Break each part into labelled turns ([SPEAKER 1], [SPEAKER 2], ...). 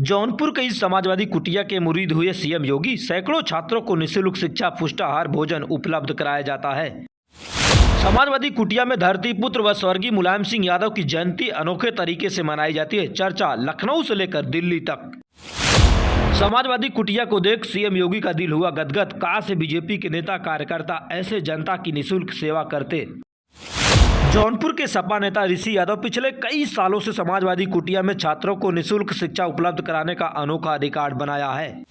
[SPEAKER 1] जौनपुर के इस समाजवादी कुटिया के मुरीद हुए सीएम योगी। सैकड़ों छात्रों को निःशुल्क शिक्षा, पुष्टाहार, भोजन उपलब्ध कराया जाता है। समाजवादी कुटिया में धरती पुत्र व स्वर्गीय मुलायम सिंह यादव की जयंती अनोखे तरीके से मनाई जाती है। चर्चा लखनऊ से लेकर दिल्ली तक। समाजवादी कुटिया को देख सीएम योगी का दिल हुआ गदगद। काश से बीजेपी के नेता कार्यकर्ता ऐसे जनता की निःशुल्क सेवा करते। जौनपुर के सपा नेता ऋषि यादव पिछले कई सालों से समाजवादी कुटिया में छात्रों को निःशुल्क शिक्षा उपलब्ध कराने का अनोखा अधिकार बनाया है।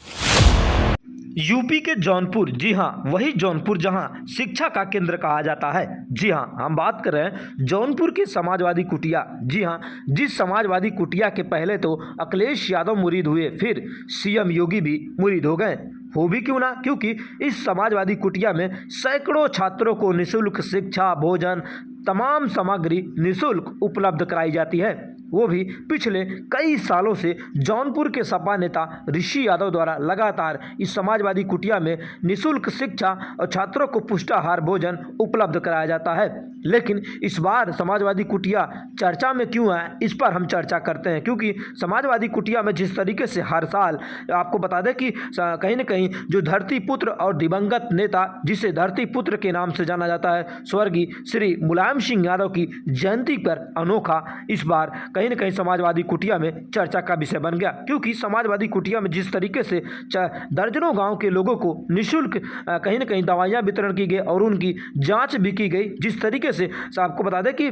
[SPEAKER 1] यूपी के जौनपुर, जी हां, वही जौनपुर जहां शिक्षा का केंद्र कहा जाता है। जी हां, हम बात कर रहे हैं जौनपुर के समाजवादी कुटिया। जी हां, जिस समाजवादी कुटिया के पहले तो अखिलेश यादव मुरीद हुए, फिर सीएम योगी भी मुरीद हो गए। हो भी क्यों ना, क्योंकि इस समाजवादी कुटिया में सैकड़ों छात्रों को निःशुल्क शिक्षा, भोजन, तमाम सामग्री निःशुल्क उपलब्ध कराई जाती है। वो भी पिछले कई सालों से जौनपुर के सपा नेता ऋषि यादव द्वारा लगातार इस समाजवादी कुटिया में निःशुल्क शिक्षा और छात्रों को पुष्टाहार, भोजन उपलब्ध कराया जाता है। लेकिन इस बार समाजवादी कुटिया चर्चा में क्यों है, इस पर हम चर्चा करते हैं। क्योंकि समाजवादी कुटिया में जिस तरीके से हर साल, आपको बता दें कि कहीं न कहीं जो धरती पुत्र और दिवंगत नेता, जिसे धरती पुत्र के नाम से जाना जाता है, स्वर्गीय श्री मुलायम सिंह यादव की जयंती पर अनोखा इस बार कहीं न कहीं समाजवादी कुटिया में चर्चा का विषय बन गया। क्योंकि समाजवादी कुटिया में जिस तरीके से दर्जनों गांव के लोगों को निःशुल्क कहीं न कहीं दवाइयां वितरण की गई और उनकी जांच भी की गई, जिस तरीके से आपको बता दें कि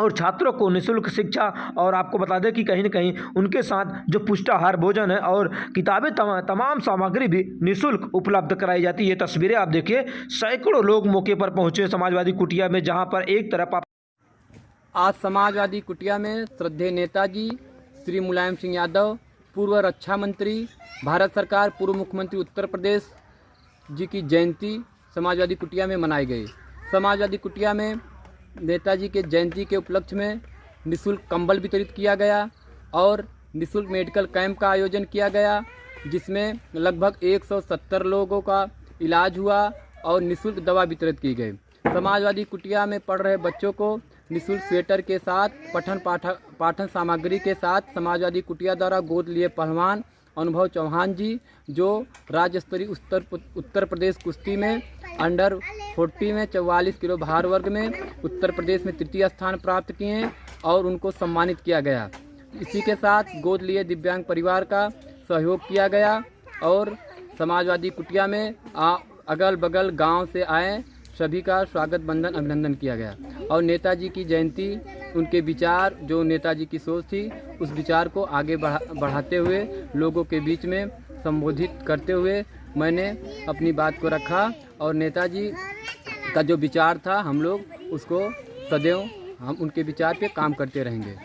[SPEAKER 1] और छात्रों को निःशुल्क शिक्षा, और आपको बता दें कि कहीं न कहीं उनके साथ जो पुष्टाहार भोजन है और किताबें, तमाम सामग्री भी निःशुल्क उपलब्ध कराई जाती है। ये तस्वीरें आप देखिए, सैकड़ों लोग मौके पर पहुंचे समाजवादी कुटिया में, जहां पर एक तरफ
[SPEAKER 2] आज समाजवादी कुटिया में श्रद्धेय नेताजी श्री मुलायम सिंह यादव, पूर्व रक्षा मंत्री, भारत सरकार, पूर्व मुख्यमंत्री उत्तर प्रदेश जी की जयंती समाजवादी कुटिया में मनाई गई। समाजवादी कुटिया में नेताजी के जयंती के उपलक्ष्य में निःशुल्क कंबल वितरित किया गया और निःशुल्क मेडिकल कैंप का आयोजन किया गया, जिसमें लगभग 170 लोगों का इलाज हुआ और निःशुल्क दवा वितरित की गई। समाजवादी कुटिया में पढ़ रहे बच्चों को निःशुल्क स्वेटर के साथ पाठन सामग्री के साथ समाजवादी कुटिया द्वारा गोद लिए पहलवान अनुभव चौहान जी, जो राज्य स्तरीय उत्तर प्रदेश कुश्ती में अंडर 40 में 44 किलो भार वर्ग में उत्तर प्रदेश में तृतीय स्थान प्राप्त किए हैं और उनको सम्मानित किया गया। इसी के साथ गोद लिए दिव्यांग परिवार का सहयोग किया गया और समाजवादी कुटिया में अगल बगल गांव से आए सभी का स्वागत, बंधन, अभिनंदन किया गया। और नेताजी की जयंती, उनके विचार, जो नेताजी की सोच थी, उस विचार को आगे बढ़ाते हुए लोगों के बीच में संबोधित करते हुए मैंने अपनी बात को रखा और नेताजी का जो विचार था, हम लोग उसको सदैव हम उनके विचार पे काम करते रहेंगे।